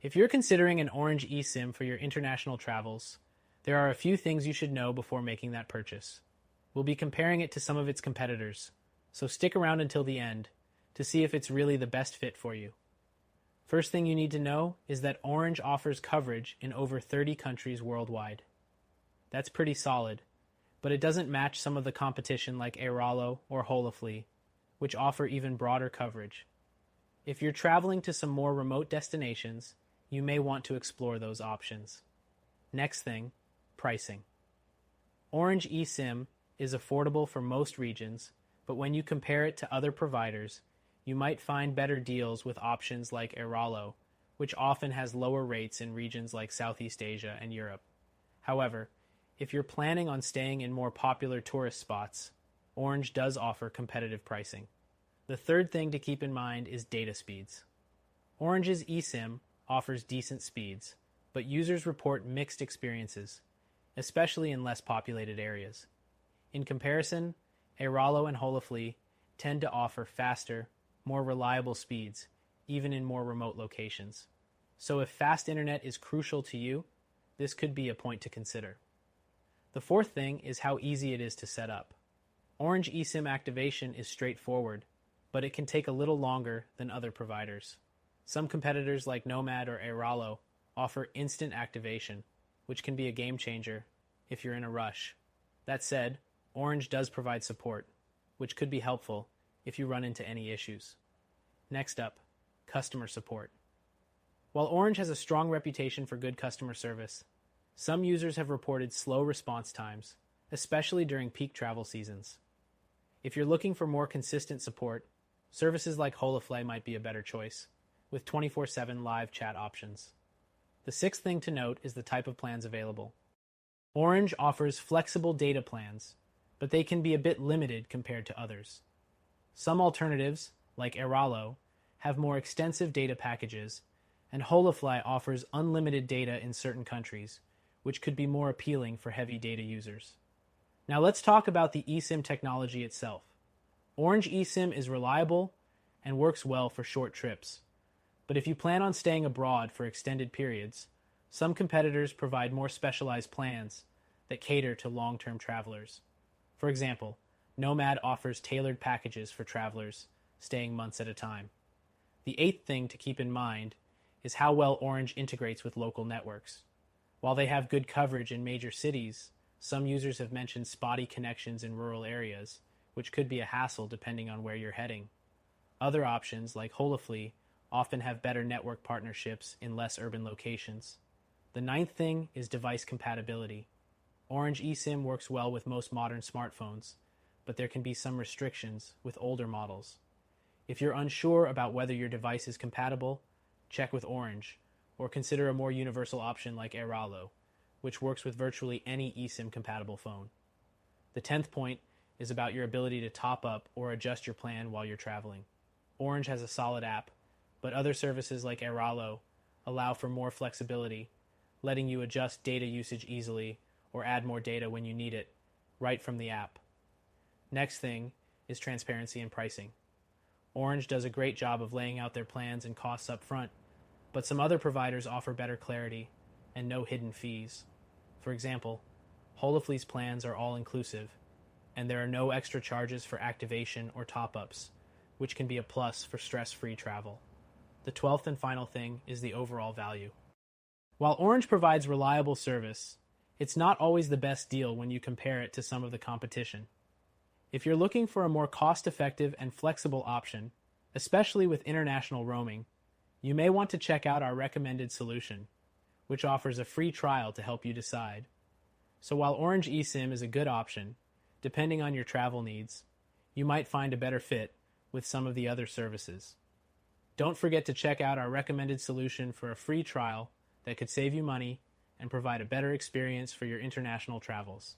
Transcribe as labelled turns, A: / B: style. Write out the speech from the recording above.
A: If you're considering an Orange eSIM for your international travels, there are a few things you should know before making that purchase. We'll be comparing it to some of its competitors, so stick around until the end to see if it's really the best fit for you. First thing you need to know is that Orange offers coverage in over 30 countries worldwide. That's pretty solid, but it doesn't match some of the competition like Airalo or Holofly, which offer even broader coverage. If you're traveling to some more remote destinations, you may want to explore those options. Next thing, pricing. Orange eSIM is affordable for most regions, but when you compare it to other providers, you might find better deals with options like Airalo, which often has lower rates in regions like Southeast Asia and Europe. However, if you're planning on staying in more popular tourist spots, Orange does offer competitive pricing. The third thing to keep in mind is data speeds. Orange's eSIM offers decent speeds, but users report mixed experiences, especially in less populated areas. In comparison, Airalo and Holofly tend to offer faster, more reliable speeds, even in more remote locations. So if fast internet is crucial to you, this could be a point to consider. The fourth thing is how easy it is to set up. Orange eSIM activation is straightforward, but it can take a little longer than other providers. Some competitors like Nomad or Airalo offer instant activation, which can be a game changer if you're in a rush. That said, Orange does provide support, which could be helpful if you run into any issues. Next up, customer support. While Orange has a strong reputation for good customer service, some users have reported slow response times, especially during peak travel seasons. If you're looking for more consistent support, services like Holofly might be a better choice, with 24/7 live chat options. The sixth thing to note is the type of plans available. Orange offers flexible data plans, but they can be a bit limited compared to others. Some alternatives, like Airalo, have more extensive data packages, and Holofly offers unlimited data in certain countries, which could be more appealing for heavy data users. Now let's talk about the eSIM technology itself. Orange eSIM is reliable and works well for short trips. But if you plan on staying abroad for extended periods, some competitors provide more specialized plans that cater to long-term travelers. For example, Nomad offers tailored packages for travelers staying months at a time. The eighth thing to keep in mind is how well Orange integrates with local networks. While they have good coverage in major cities, some users have mentioned spotty connections in rural areas, which could be a hassle depending on where you're heading. Other options, like Holofly, often have better network partnerships in less urban locations. The ninth thing is device compatibility. Orange eSIM works well with most modern smartphones, but there can be some restrictions with older models. If you're unsure about whether your device is compatible, check with Orange, or consider a more universal option like Airalo, which works with virtually any eSIM-compatible phone. The 10th point is about your ability to top up or adjust your plan while you're traveling. Orange has a solid app, but other services like Airalo allow for more flexibility, letting you adjust data usage easily or add more data when you need it, right from the app. Next thing is transparency and pricing. Orange does a great job of laying out their plans and costs up front, but some other providers offer better clarity and no hidden fees. For example, Holofly's plans are all-inclusive, and there are no extra charges for activation or top-ups, which can be a plus for stress-free travel. The 12th and final thing is the overall value. While Orange provides reliable service, it's not always the best deal when you compare it to some of the competition. If you're looking for a more cost-effective and flexible option, especially with international roaming, you may want to check out our recommended solution, which offers a free trial to help you decide. So while Orange eSIM is a good option, depending on your travel needs, you might find a better fit with some of the other services. Don't forget to check out our recommended solution for a free trial that could save you money and provide a better experience for your international travels.